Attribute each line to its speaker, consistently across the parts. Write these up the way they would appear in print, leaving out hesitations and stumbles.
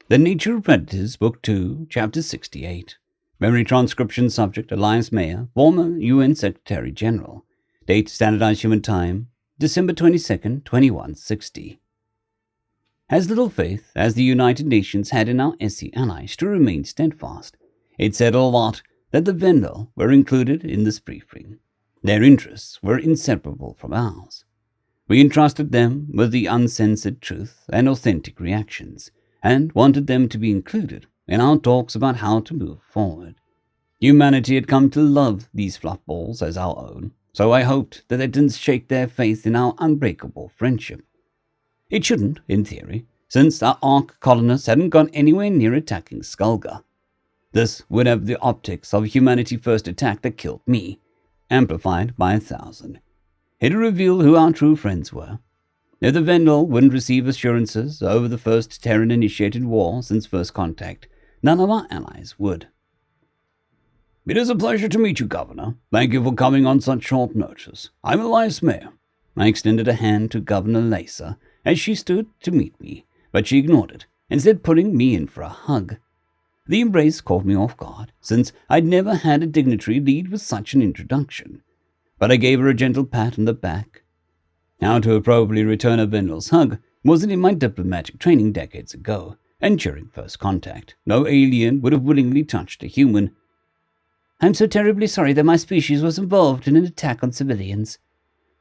Speaker 1: The Nature of Predators, Book 2, Chapter 68. Memory transcription subject Elias Mayer, former UN Secretary General. Date Standardized Human Time, December 22nd, 2160. As little faith as the United Nations had in our SC allies to remain steadfast, it said a lot that the Vendel were included in this briefing. Their interests were inseparable from ours. We entrusted them with the uncensored truth and authentic reactions, and wanted them to be included in our talks about how to move forward. Humanity had come to love these fluffballs as our own, so I hoped that it didn't shake their faith in our unbreakable friendship. It shouldn't, in theory, since our Ark colonists hadn't gone anywhere near attacking Skulga. This would have the optics of a humanity-first attack that killed me, amplified by 1,000. It'd reveal who our true friends were. If the Vendel wouldn't receive assurances over the first Terran-initiated war since first contact, none of our allies would. It is a pleasure to meet you, Governor. Thank you for coming on such short notice. I'm Elias Mayer. I extended a hand to Governor Lisa as she stood to meet me, but she ignored it, instead putting me in for a hug. The embrace caught me off guard, since I'd never had a dignitary lead with such an introduction. But I gave her a gentle pat on the back. How to appropriately return a Vendel's hug wasn't in my diplomatic training decades ago, and during first contact, no alien would have willingly touched a human. I'm so terribly sorry that my species was involved in an attack on civilians.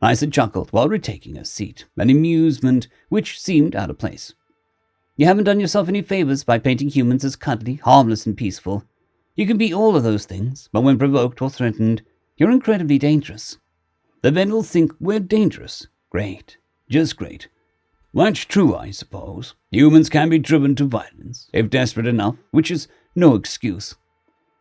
Speaker 1: Lisa chuckled while retaking her seat, an amusement which seemed out of place. You haven't done yourself any favors by painting humans as cuddly, harmless, and peaceful. You can be all of those things, but when provoked or threatened, you're incredibly dangerous. The Vendels think we're dangerous. Great. Just great. That's true, I suppose. Humans can be driven to violence, if desperate enough, which is no excuse.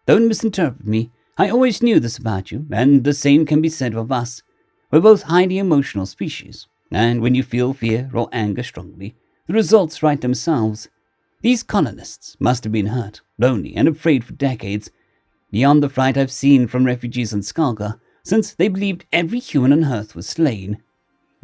Speaker 1: Don't misinterpret me. I always knew this about you, and the same can be said of us. We're both highly emotional species, and when you feel fear or anger strongly, the results write themselves. These colonists must have been hurt, lonely, and afraid for decades, beyond the fright I've seen from refugees on Skulga, since they believed every human on Earth was slain.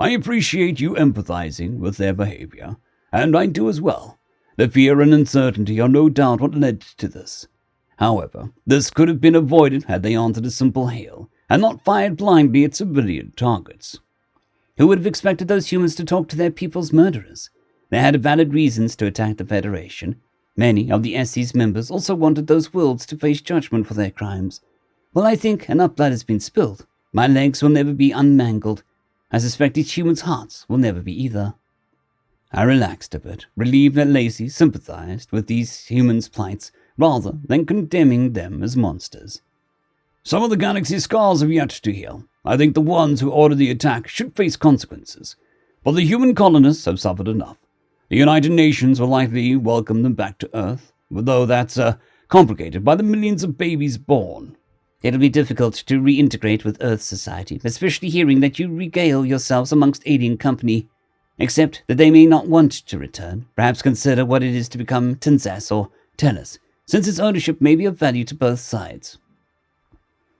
Speaker 1: I appreciate you empathizing with their behavior, and I do as well. The fear and uncertainty are no doubt what led to this. However, this could have been avoided had they answered a simple hail, and not fired blindly at civilian targets. Who would have expected those humans to talk to their people's murderers? They had valid reasons to attack the Federation. Many of the SC's members also wanted those worlds to face judgment for their crimes. Well, I think enough blood has been spilled. My legs will never be unmangled. I suspect these humans' hearts will never be either. I relaxed a bit, relieved that Lacey sympathized with these humans' plights rather than condemning them as monsters. Some of the galaxy's scars have yet to heal. I think the ones who ordered the attack should face consequences. But the human colonists have suffered enough. The United Nations will likely welcome them back to Earth, though that's complicated by the millions of babies born. It'll be difficult to reintegrate with Earth society, especially hearing that you regale yourselves amongst alien company. Except that they may not want to return. Perhaps consider what it is to become Tensas or Tellus, since its ownership may be of value to both sides.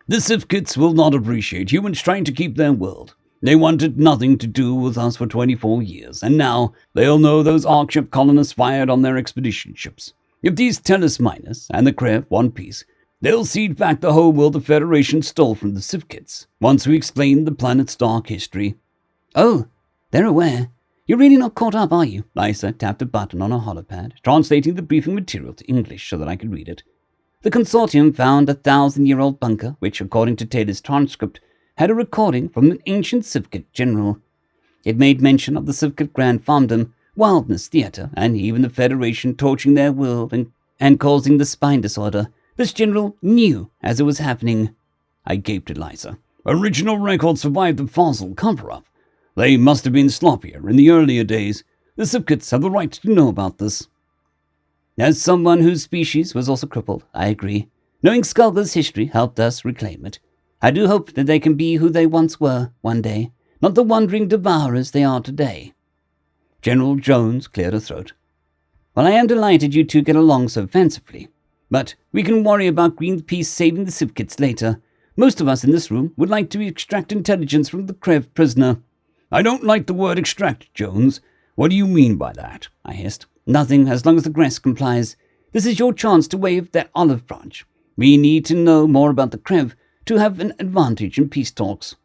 Speaker 1: The Sifkits will not appreciate humans trying to keep their world. They wanted nothing to do with us for 24 years, and now they'll know those Ark ship colonists fired on their expedition ships. If these Tellus miners and the Krev want peace, they'll cede back the whole world the Federation stole from the Sifkits, once we explain the planet's dark history. Oh, they're aware. You're really not caught up, are you? Lisa tapped a button on her holopad, translating the briefing material to English so that I could read it. The consortium found a 1,000-year-old bunker, which, according to Taylor's transcript, had a recording from an ancient Sifkit general. It made mention of the Sifkit Grand Farmdom, Wildness Theater, and even the Federation torching their world and causing the spine disorder. This general knew as it was happening. I gaped at Lisa. Original records survived the fossil cover-up. They must have been sloppier in the earlier days. The Sifkits have the right to know about this. As someone whose species was also crippled, I agree. Knowing Skulga's history helped us reclaim it. I do hope that they can be who they once were one day, not the wandering devourers they are today. General Jones cleared her throat. Well, I am delighted you two get along so fancifully. But we can worry about Greenpeace saving the Sifkits later. Most of us in this room would like to extract intelligence from the Krev prisoner. I don't like the word extract, Jones. What do you mean by that? I hissed. Nothing as long as the grass complies. This is your chance to wave that olive branch. We need to know more about the Krev to have an advantage in peace talks.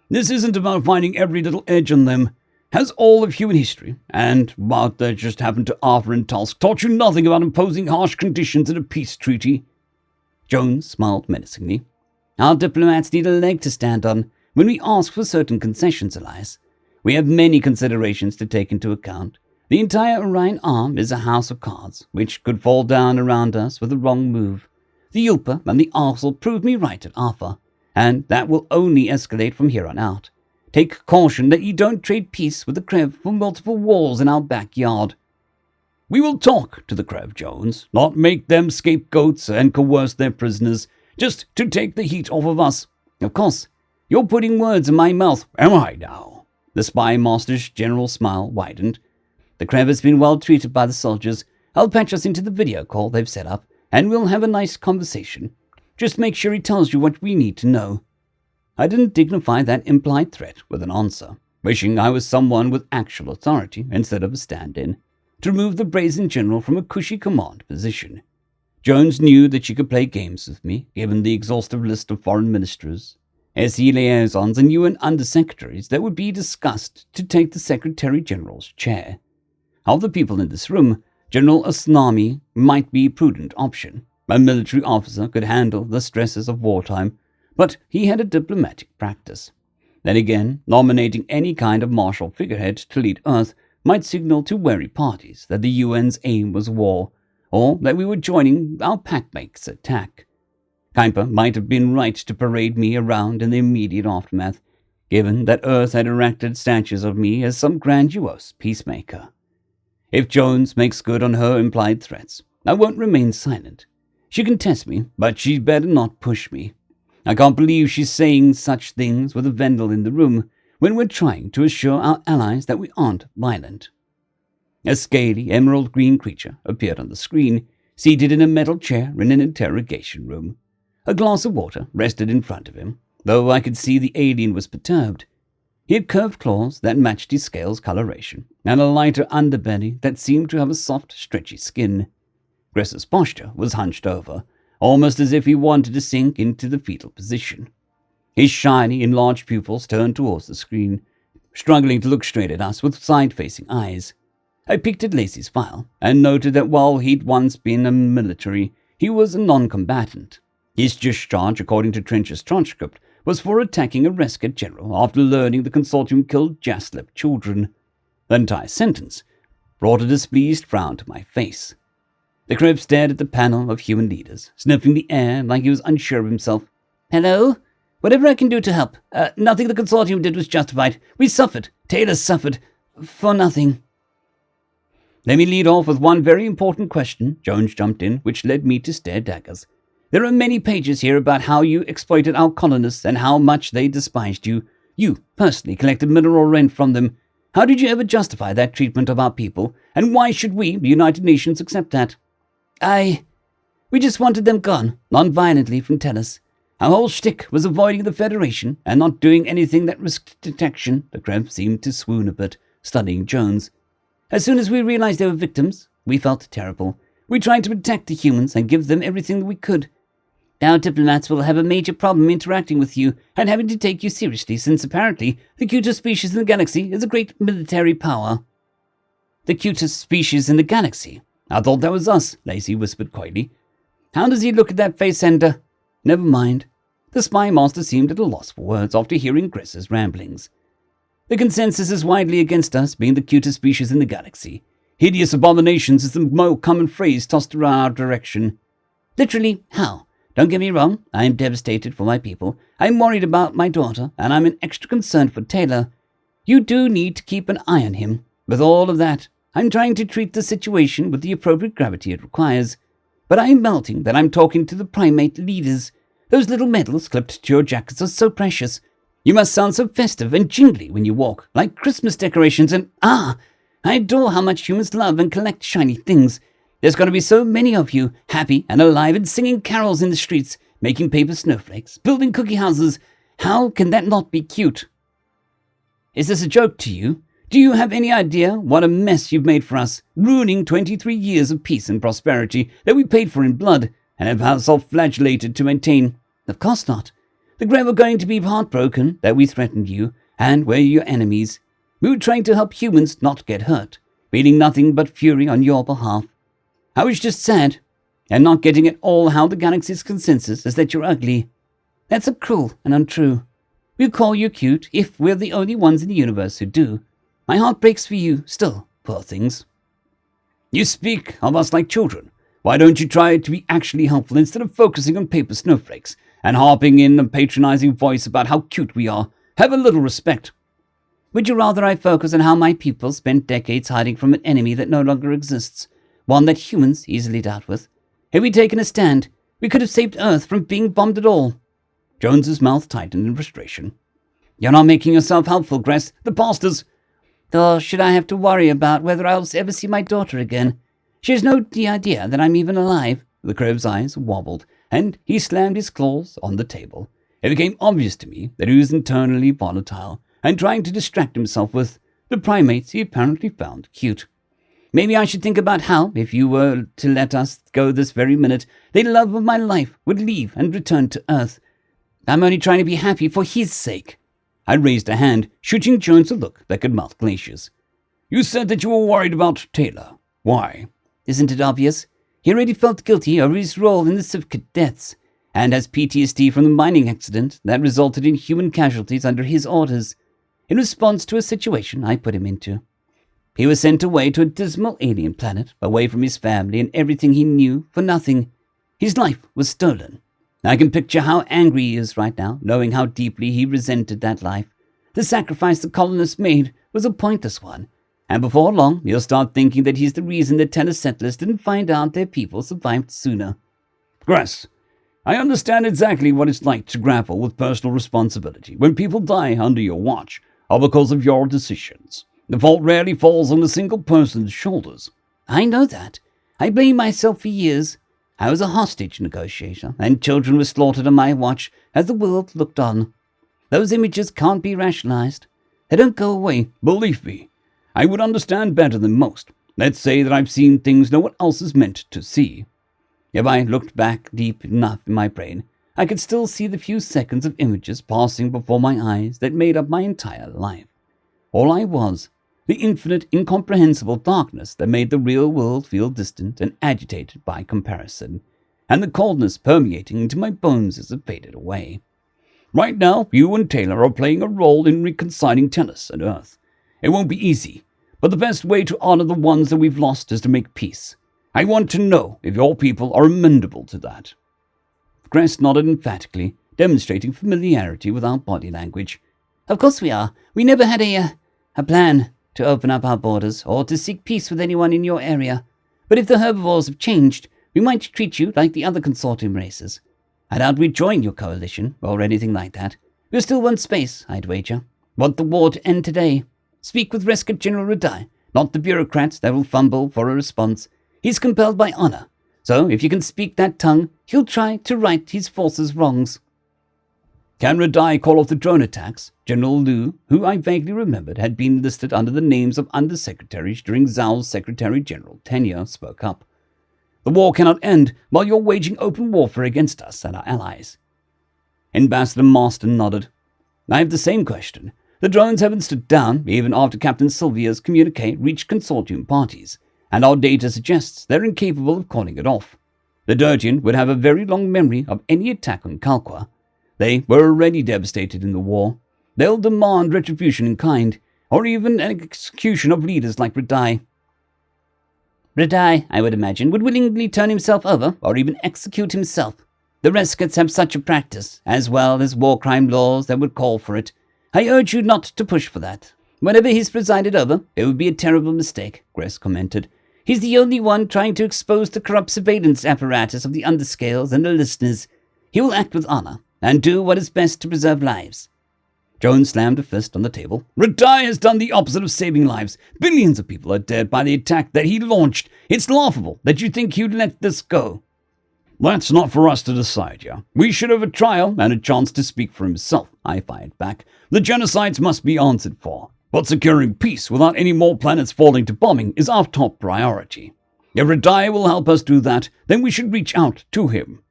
Speaker 1: This isn't about finding every little edge on them. Has all of human history, and what that just happened to Arthur and Tusk, taught you nothing about imposing harsh conditions in a peace treaty? Jones smiled menacingly. Our diplomats need a leg to stand on when we ask for certain concessions, Elias. We have many considerations to take into account. The entire Orion Arm is a house of cards, which could fall down around us with a wrong move. The Yulpa and the Arsel proved me right at Arthur, and that will only escalate from here on out. Take caution that you don't trade peace with the Krev for multiple wars in our backyard. We will talk to the Krev, Jones, not make them scapegoats and coerce their prisoners, just to take the heat off of us. Of course, you're putting words in my mouth, am I now? The spy master's general smile widened. The Krev has been well treated by the soldiers. I'll patch us into the video call they've set up, and we'll have a nice conversation. Just make sure he tells you what we need to know. I didn't dignify that implied threat with an answer, wishing I was someone with actual authority instead of a stand-in, to remove the brazen general from a cushy command position. Jones knew that she could play games with me, given the exhaustive list of foreign ministers, SE liaisons, and UN undersecretaries that would be discussed to take the Secretary General's chair. Of the people in this room, General Asnami might be a prudent option. A military officer could handle the stresses of wartime, but he had a diplomatic practice. Then again, nominating any kind of martial figurehead to lead Earth might signal to wary parties that the UN's aim was war, or that we were joining our packmates' attack. Kuiper might have been right to parade me around in the immediate aftermath, given that Earth had erected statues of me as some grandiose peacemaker. If Jones makes good on her implied threats, I won't remain silent. She can test me, but she'd better not push me. I can't believe she's saying such things with a Vendel in the room when we're trying to assure our allies that we aren't violent. A scaly, emerald-green creature appeared on the screen, seated in a metal chair in an interrogation room. A glass of water rested in front of him, though I could see the alien was perturbed. He had curved claws that matched his scales coloration, and a lighter underbelly that seemed to have a soft, stretchy skin. Gress's posture was hunched over, almost as if he wanted to sink into the fetal position. His shiny, enlarged pupils turned towards the screen, struggling to look straight at us with side-facing eyes. I peeked at Lacey's file and noted that while he'd once been a military, he was a non-combatant. His discharge, according to Trench's transcript, was for attacking a rescued general after learning the consortium killed Jaslip children. The entire sentence brought a displeased frown to my face. The Krev stared at the panel of human leaders, sniffing the air like he was unsure of himself. Hello? Whatever I can do to help. Nothing the consortium did was justified. We suffered. Taylor suffered. For nothing. Let me lead off with one very important question, Jones jumped in, which led me to stare daggers. There are many pages here about how you exploited our colonists and how much they despised you. You personally collected mineral rent from them. How did you ever justify that treatment of our people? And why should we, the United Nations, accept that? We just wanted them gone, non-violently, from Tellus. Our whole shtick was avoiding the Federation and not doing anything that risked detection. The Krev seemed to swoon a bit, studying Jones. As soon as we realized they were victims, we felt terrible. We tried to protect the humans and give them everything we could. Our diplomats will have a major problem interacting with you and having to take you seriously, since apparently the cutest species in the galaxy is a great military power. The cutest species in the galaxy? I thought that was us, Lacey whispered coyly. How does he look at that face, Ender? Never mind. The spy master seemed at a loss for words after hearing Gress's ramblings. The consensus is widely against us being the cutest species in the galaxy. Hideous abominations is the more common phrase tossed around our direction. Literally, how? Don't get me wrong, I am devastated for my people. I'm worried about my daughter, and I'm extra concerned for Taylor. You do need to keep an eye on him. With all of that, I'm trying to treat the situation with the appropriate gravity it requires. But I'm melting that I'm talking to the primate leaders. Those little medals clipped to your jackets are so precious. You must sound so festive and jingly when you walk, like Christmas decorations, and I adore how much humans love and collect shiny things. There's got to be so many of you, happy and alive and singing carols in the streets, making paper snowflakes, building cookie houses. How can that not be cute? Is this a joke to you? Do you have any idea what a mess you've made for us, ruining 23 years of peace and prosperity that we paid for in blood and have self-flagellated to maintain? Of course not. The Grey were going to be heartbroken that we threatened you, and we're your enemies. We were trying to help humans not get hurt, feeling nothing but fury on your behalf. I was just sad, and not getting at all how the galaxy's consensus is that you're ugly. That's so cruel and untrue. We'll call you cute if we're the only ones in the universe who do. My heart breaks for you still, poor things. You speak of us like children. Why don't you try to be actually helpful instead of focusing on paper snowflakes and harping in a patronizing voice about how cute we are? Have a little respect. Would you rather I focus on how my people spent decades hiding from an enemy that no longer exists, one that humans easily dealt with? Had we taken a stand, we could have saved Earth from being bombed at all. Jones's mouth tightened in frustration. You're not making yourself helpful, Gress. The pastors... Or should I have to worry about whether I'll ever see my daughter again? She has no idea that I'm even alive. The crow's eyes wobbled, and he slammed his claws on the table. It became obvious to me that he was internally volatile and trying to distract himself with the primates he apparently found cute. Maybe I should think about how, if you were to let us go this very minute, the love of my life would leave and return to Earth. I'm only trying to be happy for his sake. I raised a hand, shooting Jones a look that could melt glaciers. You said that you were worried about Taylor. Why? Isn't it obvious? He already felt guilty over his role in the Civic deaths, and has PTSD from the mining accident that resulted in human casualties under his orders, in response to a situation I put him into. He was sent away to a dismal alien planet, away from his family and everything he knew, for nothing. His life was stolen. I can picture how angry he is right now, knowing how deeply he resented that life. The sacrifice the colonists made was a pointless one, and before long he'll start thinking that he's the reason the Tenor settlers didn't find out their people survived sooner. Grass, I understand exactly what it's like to grapple with personal responsibility when people die under your watch, or because of your decisions. The fault rarely falls on a single person's shoulders. I know that. I blamed myself for years. I was a hostage negotiator, and children were slaughtered on my watch as the world looked on. Those images can't be rationalized. They don't go away. Believe me, I would understand better than most. Let's say that I've seen things no one else is meant to see. If I looked back deep enough in my brain, I could still see the few seconds of images passing before my eyes that made up my entire life. All I was, the infinite, incomprehensible darkness that made the real world feel distant and agitated by comparison, and the coldness permeating into my bones as it faded away. Right now, you and Taylor are playing a role in reconciling Tennis and Earth. It won't be easy, but the best way to honor the ones that we've lost is to make peace. I want to know if your people are amenable to that. Gress nodded emphatically, demonstrating familiarity with our body language. Of course we are. We never had a plan to open up our borders or to seek peace with anyone in your area. But if the herbivores have changed, we might treat you like the other consortium races. I doubt we'd join your coalition or anything like that. We still want space, I'd wager. Want the war to end today. Speak with Rescue General Radai, not the bureaucrats that will fumble for a response. He's compelled by honor, so if you can speak that tongue, he'll try to right his forces' wrongs. Can Radai call off the drone attacks? General Liu, who I vaguely remembered had been listed under the names of undersecretaries during Zhao's Secretary-General tenure, spoke up. The war cannot end while you're waging open warfare against us and our allies. Ambassador Marston nodded. I have the same question. The drones haven't stood down even after Captain Sylvia's communique reached consortium parties, and our data suggests they're incapable of calling it off. The Dirtian would have a very long memory of any attack on Kalqua. They were already devastated in the war. They'll demand retribution in kind, or even an execution of leaders like Radai. Radai, I would imagine, would willingly turn himself over, or even execute himself. The Rescuts have such a practice, as well as war crime laws that would call for it. I urge you not to push for that. Whenever he's presided over, it would be a terrible mistake, Gress commented. He's the only one trying to expose the corrupt surveillance apparatus of the underscales and the listeners. He will act with honor, and do what is best to preserve lives. Jones slammed a fist on the table. Radai has done the opposite of saving lives. Billions of people are dead by the attack that he launched. It's laughable that you think he'd let this go. That's not for us to decide, yeah. We should have a trial and a chance to speak for himself, I fired back. The genocides must be answered for. But securing peace without any more planets falling to bombing is our top priority. If Redai will help us do that, then we should reach out to him.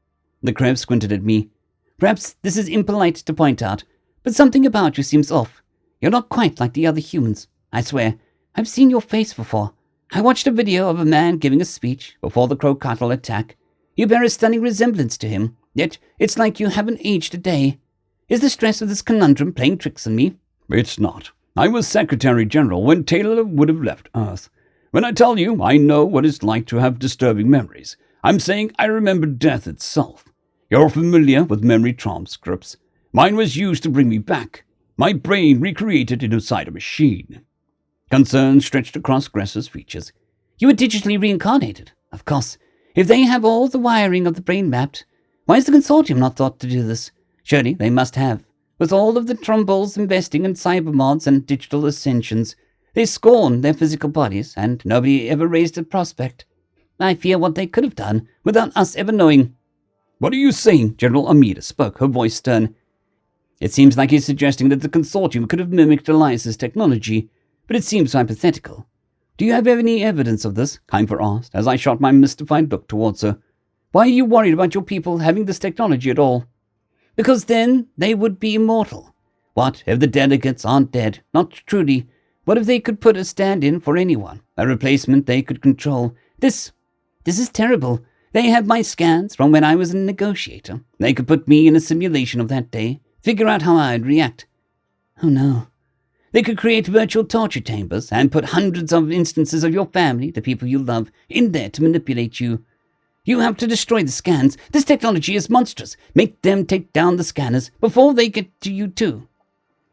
Speaker 2: The crab squinted at me. Perhaps this is impolite to point out, but something about you seems off. You're not quite like the other humans. I swear, I've seen your face before. I watched a video of a man giving a speech before the Crocodile attack. You bear a stunning resemblance to him, yet it's like you haven't aged a day. Is the stress of this conundrum playing tricks on me?
Speaker 1: It's not. I was Secretary General when Taylor would have left Earth. When I tell you I know what it's like to have disturbing memories, I'm saying I remember death itself. You're familiar with memory transcripts. Mine was used to bring me back. My brain recreated inside a machine.
Speaker 2: Concern stretched across Gress's features. You were digitally reincarnated, of course. If they have all the wiring of the brain mapped, why has the consortium not thought to do this? Surely they must have. With all of the Trumballs investing in cybermods and digital ascensions, they scorn their physical bodies, and nobody ever raised a prospect. I fear what they could have done without us ever knowing.
Speaker 1: What are you saying? General Amida spoke, her voice stern.
Speaker 2: It seems like he's suggesting that the consortium could have mimicked Elias's technology, but it seems hypothetical.
Speaker 1: Do you have any evidence of this? Keifer asked, as I shot my mystified look towards her. Why are you worried about your people having this technology at all?
Speaker 2: Because then they would be immortal. What if the delegates aren't dead? Not truly. What if they could put a stand-in for anyone? A replacement they could control? This is terrible. They have my scans from when I was a negotiator. They could put me in a simulation of that day, figure out how I'd react. Oh no. They could create virtual torture chambers and put hundreds of instances of your family, the people you love, in there to manipulate you. You have to destroy the scans. This technology is monstrous. Make them take down the scanners before they get to you too.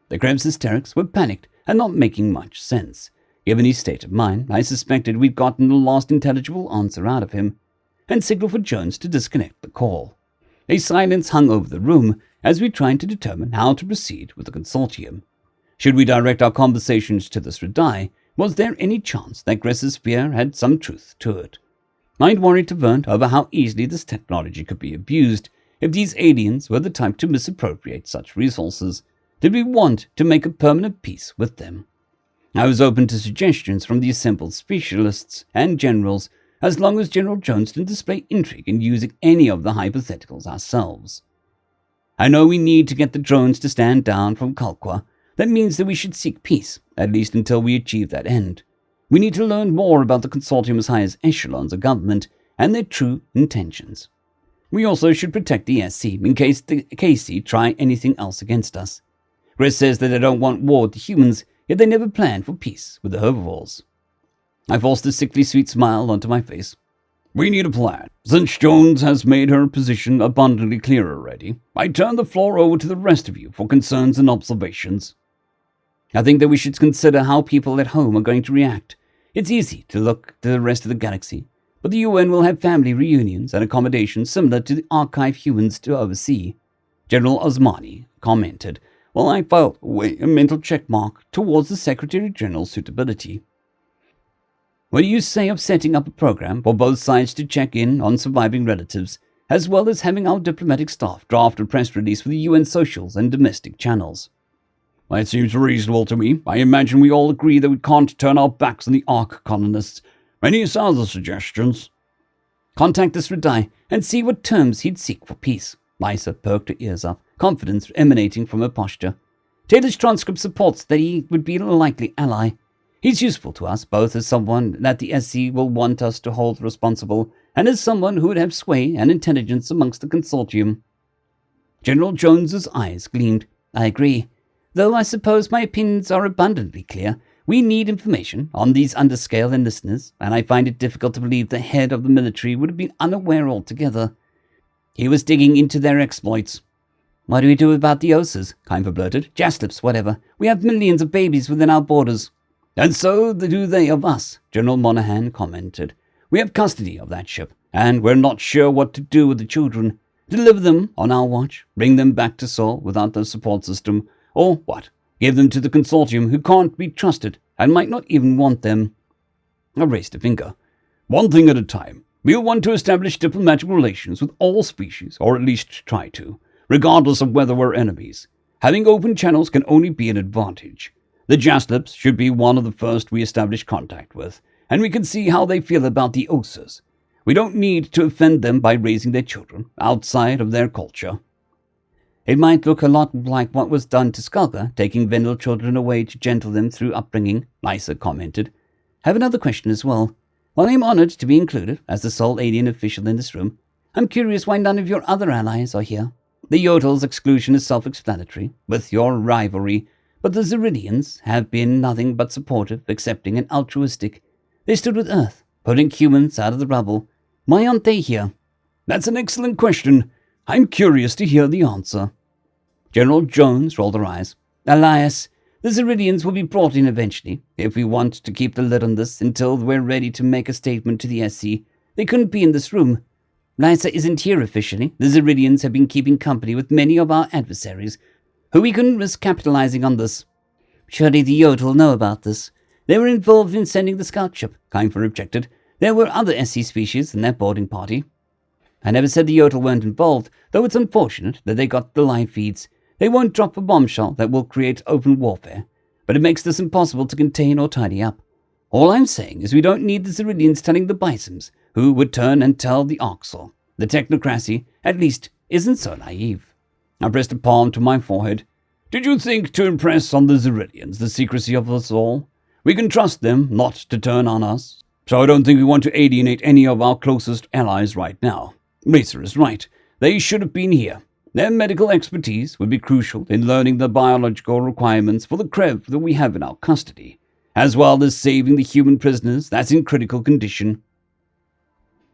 Speaker 1: The crab's hysterics were panicked and not making much sense. Given his state of mind, I suspected we'd gotten the last intelligible answer out of him, and signaled for Jones to disconnect the call. A silence hung over the room as we tried to determine how to proceed with the consortium. Should we direct our conversations to this Redai? Was there any chance that Gress's fear had some truth to it? I'd worried to Vernt over how easily this technology could be abused if these aliens were the type to misappropriate such resources. Did we want to make a permanent peace with them? I was open to suggestions from the assembled specialists and generals, as long as General Jones didn't display intrigue in using any of the hypotheticals ourselves. I know we need to get the drones to stand down from Kalqua. That means that we should seek peace, at least until we achieve that end. We need to learn more about the consortium's highest echelons of government and their true intentions. We also should protect the SC in case the KC try anything else against us. Gress says that they don't want war with the humans, yet they never planned for peace with the herbivores. I forced a sickly sweet smile onto my face. We need a plan. Since Jones has made her position abundantly clear already, I turn the floor over to the rest of you for concerns and observations. I think that we should consider how people at home are going to react. It's easy to look to the rest of the galaxy, but the UN will have family reunions and accommodations similar to the archive humans to oversee. General Osmani commented, while I filed away a mental checkmark towards the Secretary General's suitability. What do you say of setting up a program for both sides to check in on surviving relatives, as well as having our diplomatic staff draft a press release for the UN socials and domestic channels? That seems reasonable to me. I imagine we all agree that we can't turn our backs on the Ark colonists. Any other suggestions? Contact this Redai and see what terms he'd seek for peace. Lysa perked her ears up, confidence emanating from her posture. Taylor's transcript supports that he would be a likely ally. He's useful to us, both as someone that the SC will want us to hold responsible, and as someone who would have sway and intelligence amongst the consortium. General Jones's eyes gleamed. I agree. Though I suppose my opinions are abundantly clear, we need information on these underscale enlisters, and I find it difficult to believe the head of the military would have been unaware altogether. He was digging into their exploits. What do we do about the Osas? Keifer blurted. Jaslips, whatever. We have millions of babies within our borders. And so do they of us, General Monahan commented. We have custody of that ship, and we're not sure what to do with the children. Deliver them on our watch, bring them back to Sol without the support system, or what? Give them to the consortium who can't be trusted and might not even want them. I raised a finger. One thing at a time. We'll want to establish diplomatic relations with all species, or at least try to, regardless of whether we're enemies. Having open channels can only be an advantage. The Jaslips should be one of the first we establish contact with, and we can see how they feel about the Osas. We don't need to offend them by raising their children outside of their culture.
Speaker 2: It might look a lot like what was done to Skulker, taking Vendel children away to gentle them through upbringing, Lysa commented. Have another question as well. While I'm honored to be included as the sole alien official in this room, I'm curious why none of your other allies are here. The Yodel's exclusion is self-explanatory, with your rivalry, but the Zeridians have been nothing but supportive, accepting, and altruistic. They stood with Earth, pulling humans out of the rubble. Why aren't they here?
Speaker 1: That's an excellent question. I'm curious to hear the answer.
Speaker 2: General Jones rolled her eyes. Elias, the Zeridians will be brought in eventually. If we want to keep the lid on this until we're ready to make a statement to the SC, they couldn't be in this room. Lysa isn't here officially. The Zeridians have been keeping company with many of our adversaries, who we couldn't risk capitalizing on this. Surely the Yodel know about this. They were involved in sending the scout ship, Keinfer objected. There were other SC species in that boarding party. I never said the Yodel weren't involved, though it's unfortunate that they got the live feeds. They won't drop a bombshell that will create open warfare, but it makes this impossible to contain or tidy up. All I'm saying is we don't need the Zeridians telling the Bisons, who would turn and tell the Oxel. The technocracy, at least, isn't so naive. I pressed a palm to my forehead. Did you think to impress on the Zeridians the secrecy of us all? We can trust them not to turn on us, so I don't think we want to alienate any of our closest allies right now. Racer is right. They should have been here. Their medical expertise would be crucial in learning the biological requirements for the Krev that we have in our custody, as well as saving the human prisoners that's in critical condition.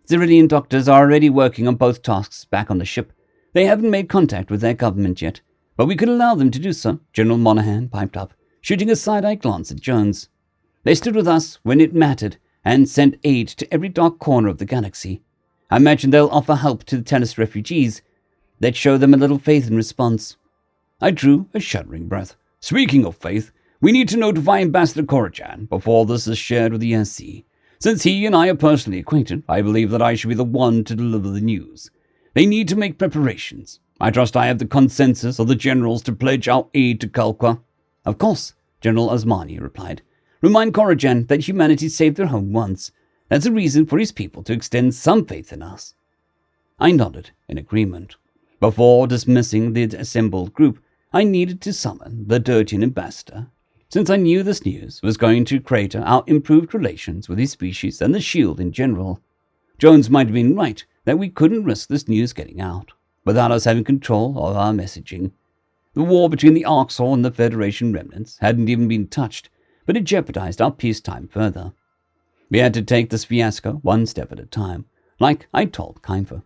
Speaker 2: Zeridian doctors are already working on both tasks back on the ship. They haven't made contact with their government yet, but we could allow them to do so, General Monahan piped up, shooting a side-eye glance at Jones. They stood with us when it mattered and sent aid to every dark corner of the galaxy. I imagine they'll offer help to the Tennis refugees. They'd show them a little faith in response.
Speaker 1: I drew a shuddering breath. Speaking of faith, we need to notify Ambassador Korojan before this is shared with the SC. Since he and I are personally acquainted, I believe that I should be the one to deliver the news. They need to make preparations. I trust I have the consensus of the generals to pledge our aid to Kalkwa.
Speaker 2: Of course, General Osmani replied. Remind Korojan that humanity saved their home once. That's a reason for his people to extend some faith in us. I nodded in agreement. Before dismissing the assembled group, I needed to summon the Dirtian ambassador, since I knew this news was going to crater our improved relations with his species and the Shield in general. Jones might have been right that we couldn't risk this news getting out, without us having control of our messaging. The war between the Arxor and the Federation remnants hadn't even been touched, but it jeopardized our peacetime further. We had to take this fiasco one step at a time, like I told Keinfer.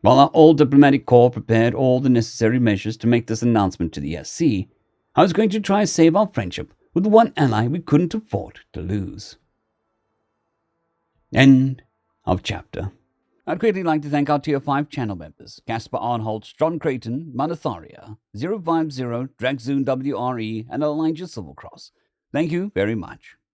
Speaker 2: While our old diplomatic corps prepared all the necessary measures to make this announcement to the SC, I was going to try to save our friendship with the one ally we couldn't afford to lose. End of chapter. I'd greatly like to thank our Tier 5 channel members, Casper Arnholtz, John Creighton, Manatharia, 050, Dragzoon WRE, and Elijah Silvercross. Thank you very much.